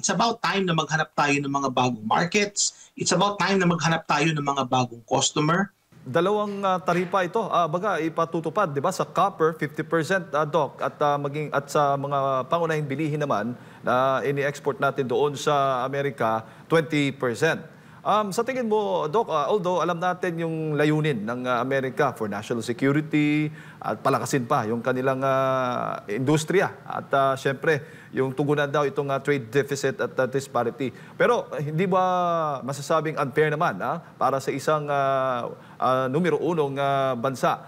it's about time na maghanap tayo ng mga bagong markets. It's about time na maghanap tayo ng mga bagong customer. Dalawang taripa ito, baga ipatutupad, 'di ba? Sa copper 50%, Doc, at maging at sa mga pangunahing bilihin naman na ini-export natin doon sa Amerika 20%. Sa tingin mo, Doc, although alam natin yung layunin ng Amerika for national security at palakasin pa yung kanilang industriya at syempre yung tugunan daw itong trade deficit at disparity. Pero hindi ba masasabing unfair naman para sa isang numero unong bansa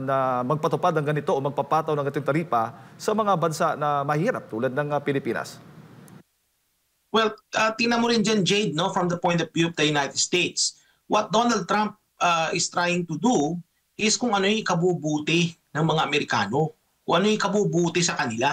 na magpatupad ng ganito o magpapataw ng ganitong taripa sa mga bansa na mahirap tulad ng Pilipinas? Well, tingnan mo rin dyan, Jade, no, from the point of view of the United States. What Donald Trump is trying to do is kung ano yung ikabubuti ng mga Amerikano, kung ano yung ikabubuti sa kanila.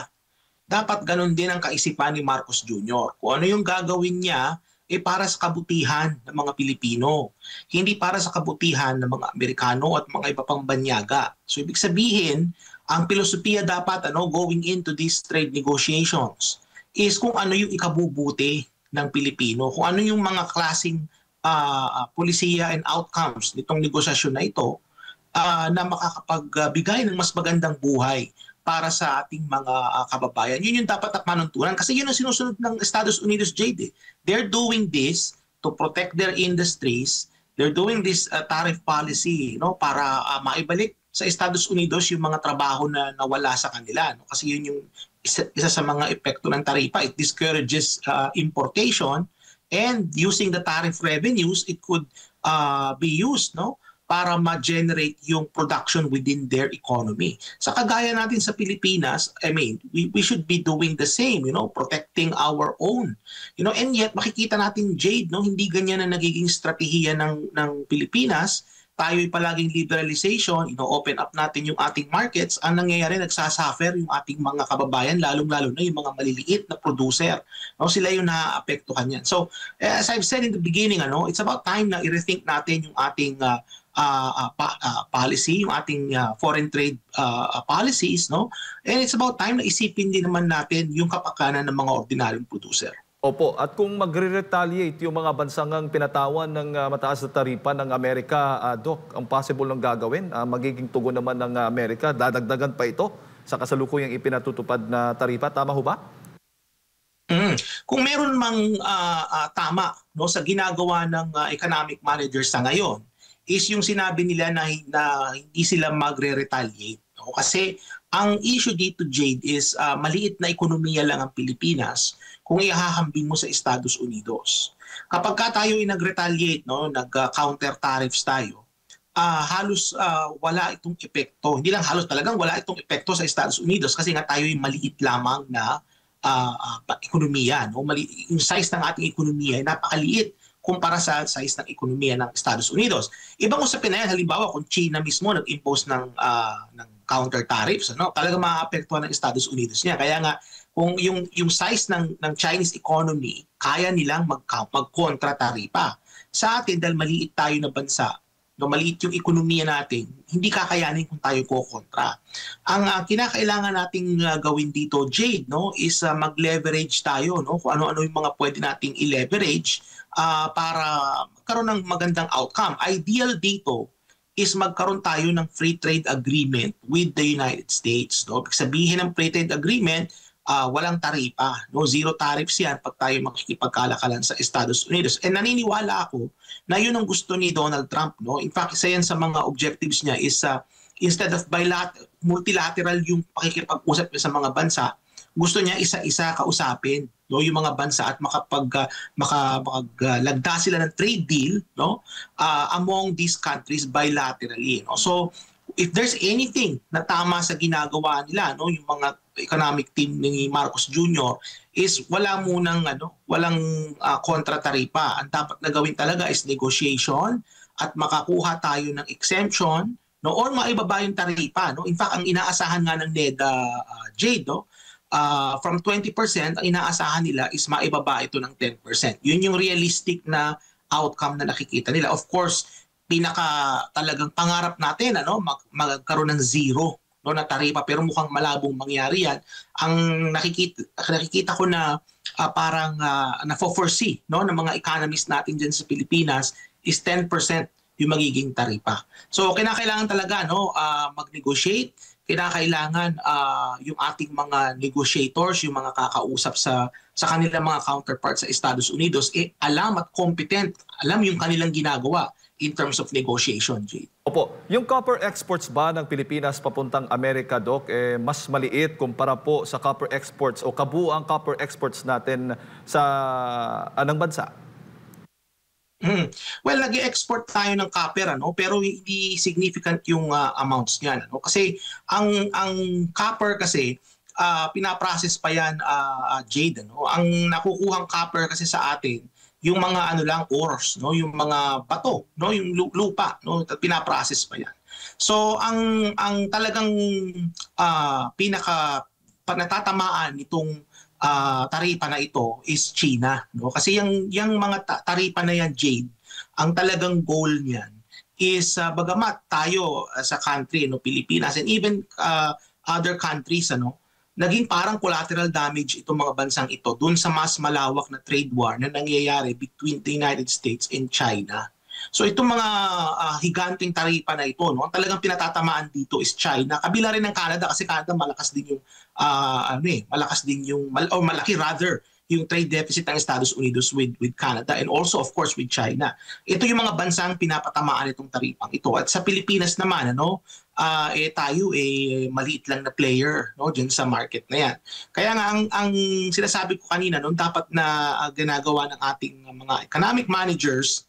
Dapat ganun din ang kaisipan ni Marcos Jr. Kung ano yung gagawin niya para sa kabutihan ng mga Pilipino, hindi para sa kabutihan ng mga Amerikano at mga iba pang banyaga. So ibig sabihin, ang filosofiya dapat going into these trade negotiations is kung ano yung ikabubuti ng Pilipino, kung ano yung mga klaseng polisiya and outcomes nitong negosasyon na ito na makakapagbigay ng mas magandang buhay para sa ating mga kababayan. Yun yung dapat at manuntunan kasi yun ang sinusunod ng Estados Unidos, Jade. They're doing this to protect their industries. They're doing this tariff policy para maibalik sa Estados Unidos yung mga trabaho na nawala sa kanila. Kasi yun yung isa sa mga epekto ng taripa. It discourages importation, and using the tariff revenues, it could be used para ma-generate yung production within their economy. Sa kagaya natin sa Pilipinas, I mean, we should be doing the same, protecting our own. And yet makikita natin, Jade, hindi ganyan na nagiging strategiya ng Pilipinas. Tayo'y palaging liberalization, open up natin yung ating markets. Ang nangyayari, nagsasuffer yung ating mga kababayan, lalong-lalo na yung mga maliliit na producer. Sila yung naaapektuhan yan. So, as I've said in the beginning, it's about time na i-rethink natin yung ating policy, yung ating foreign trade policies. And it's about time na isipin din naman natin yung kapakanan ng mga ordinaryong producer. Opo, at kung magre-retaliate yung mga bansang pinatawan ng mataas na taripa ng Amerika, Doc, ang possible ng gagawin, magiging tugon naman ng Amerika, dadagdagan pa ito sa kasalukuyang ipinatutupad na taripa. Tama ho ba? Kung meron mang tama sa ginagawa ng economic managers sa ngayon, is yung sinabi nila na hindi sila magre-retaliate. Kasi ang issue dito, Jade, is maliit na ekonomiya lang ang Pilipinas kung ihahambing mo sa Estados Unidos. Kapag tayo ay nag-retaliate, nag-counter tariffs tayo, halos wala itong epekto. Hindi lang halos, talagang wala itong epekto sa Estados Unidos kasi nga tayo ay maliit lamang na ekonomiya. Yung size ng ating ekonomiya ay napakaliit kumpara sa size ng ekonomiya ng Estados Unidos. Ibang usapin na yan, halimbawa kung China mismo nag-impose ng counter tariffs, talagang maapektuhan ng Estados Unidos niya. Kaya nga, kung yung size ng Chinese economy, kaya nilang mag-kontra taripa. Sa atin, dahil maliit tayo na bansa, maliit yung ekonomiya natin, hindi kakayanin kung tayo ko-kontra. Ang kinakailangan nating gawin dito, Jade, is mag-leverage tayo, kung ano-ano yung mga pwede nating i-leverage para magkaroon ng magandang outcome. Ideal dito is magkaroon tayo ng free trade agreement with the United States. Sabihin ng free trade agreement, walang taripa. Zero tariffs yan pag tayo makikipagkalakalan sa Estados Unidos. And naniniwala ako na yun ang gusto ni Donald Trump. In fact, isa yan sa mga objectives niya is instead of multilateral yung pakikipag-usap niya sa mga bansa, gusto niya isa-isa kausapin yung mga bansa at makapaglagda sila ng trade deal among these countries bilaterally. So if there's anything na tama sa ginagawa nila, yung mga economic team ni Marcos Jr. is walang kontra taripa. Ang dapat na gawin talaga is negotiation at makakuha tayo ng exemption or maibaba yung taripa. In fact, ang inaasahan nga ng NEDA, Jade, from 20%, ang inaasahan nila is maibaba ito ng 10%. Yun yung realistic na outcome na nakikita nila. Of course, talagang pangarap natin magkaroon ng zero na taripa, pero mukhang malabong mangyari yan. Ang nakikita ko na parang na-foresee, no, ng mga economists natin dyan sa Pilipinas is 10% yung magiging taripa. So kinakailangan talaga, no, mag-negotiate, kinakailangan yung ating mga negotiators, yung mga kakausap sa kanilang mga counterparts sa Estados Unidos, alam at competent, alam yung kanilang ginagawa in terms of negotiation, Jade. Opo, yung copper exports ba ng Pilipinas papuntang Amerika, Doc, mas maliit kumpara po sa copper exports o kabuuang copper exports natin sa anong bansa? Well, nag-export tayo ng copper, ano, pero hindi significant yung amounts niyan, ano? Kasi ang copper kasi pinaprocess pa yan, Jade, ano? Ang nakukuhang copper kasi sa atin yung mga ano lang ores, no, yung mga bato, no, yung lupa, no, pinaprocess pa yan. So ang talagang pinaka natatamaan nitong taripa na ito is China, no? Kasi yung mga taripa na yan, Jade, ang talagang goal niyan is bagamat tayo sa country, no, Pilipinas and even other countries, ano, naging parang collateral damage itong mga bansang ito dun sa mas malawak na trade war na nangyayari between the United States and China. So itong mga higanting taripa na ito, no, ang talagang pinatatamaan dito is China. Kabila rin ng Canada kasi Canada malakas din yung malakas din yung malaki rather yung trade deficit ng Estados Unidos with Canada and also of course with China. Ito yung mga bansang pinapatamaan itong taripang ito. At sa Pilipinas naman, ano, tayo maliit lang na player, no, diyan sa market na yan. Kaya nga ang sinasabi ko kanina, no, dapat na ginagawa ng ating mga economic managers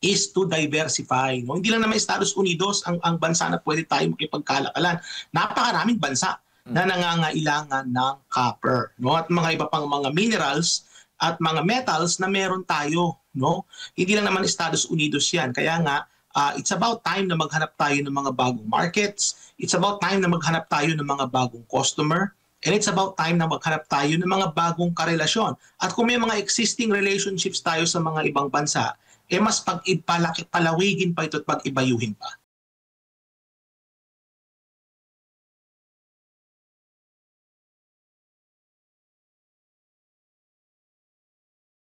is to diversify, no? Hindi lang naman Estados Unidos ang bansa na pwede tayo makipagkalakalan. Napakaraming bansa na nangangailangan ng copper, no, at mga iba pang mga minerals at mga metals na meron tayo, no. Hindi lang naman Estados Unidos 'yan. Kaya nga it's about time na maghanap tayo ng mga bagong markets. It's about time na maghanap tayo ng mga bagong customer. And it's about time na maghanap tayo ng mga bagong karelasyon. At kung may mga existing relationships tayo sa mga ibang bansa, mas palawigin pa ito at pag-ibayuhin pa.